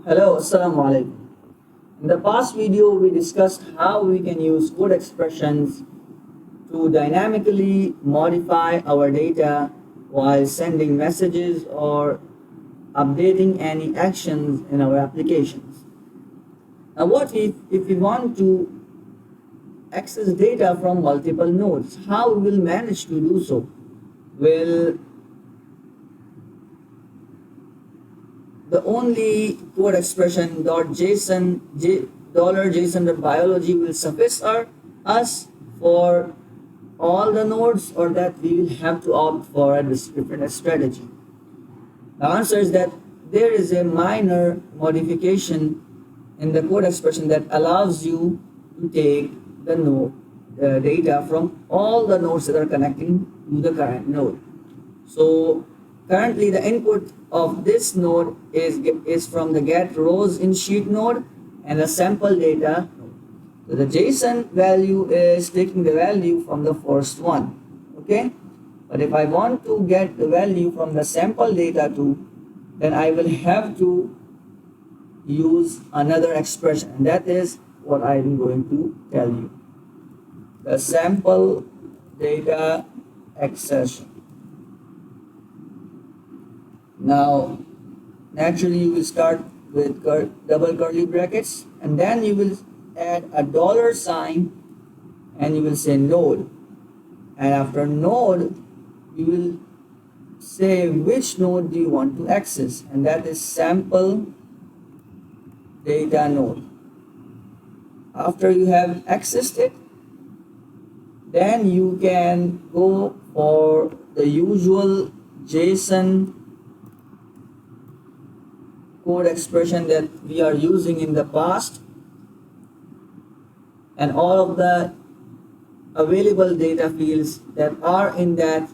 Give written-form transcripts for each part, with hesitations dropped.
Hello, Assalamu alaikum. In the past video, we discussed how we can use code expressions to dynamically modify our data while sending messages or updating any actions in our applications. Now, what if we want to access data from multiple nodes? How we will manage to do so? Will the only code expression .json $JSON.biology will suffice us for all the nodes, or that we will have to opt for a different strategy? The answer is that there is a minor modification in the code expression that allows you to take the data from all the nodes that are connecting to the current node. So currently the input of this node is from the get rows in sheet node and the sample data node. So the JSON value is taking the value from the first one. Okay, but if I want to get the value from the sample data too, then I will have to use another expression, and that is what I am going to tell you. The sample data accession. Now, naturally you will start with double curly brackets, and then you will add a $sign and you will say node, and after node you will say which node do you want to access, and that is sample data node. After you have accessed it, then you can go for the usual JSON code expression that we are using in the past, and all of the available data fields that are in that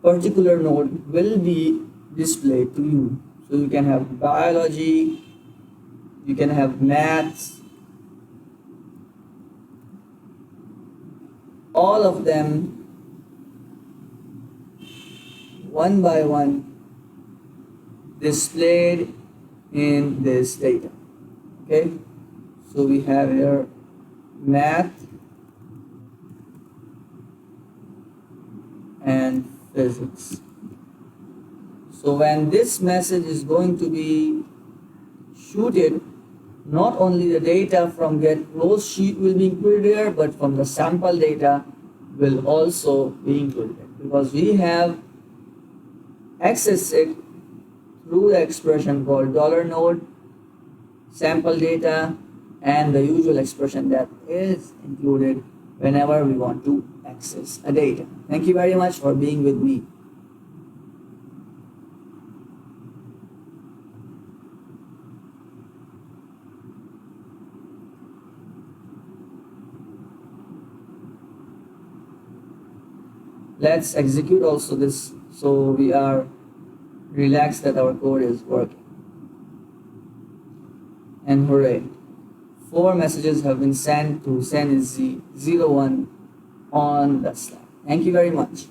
particular node will be displayed to you. So you can have biology, you can have maths, all of them one by one displayed in this data. Okay, so we have here math and physics. So when this message is going to be shooted, not only the data from get rows sheet will be included here, but from the sample data will also be included, because we have accessed it through the expression called $node, sample data, and the usual expression that is included whenever we want to access a data. Thank you very much for being with me. Let's execute also this so we are relaxed that our code is working. And hooray, 4 messages have been sent to send is 01 on the Slack. Thank you very much.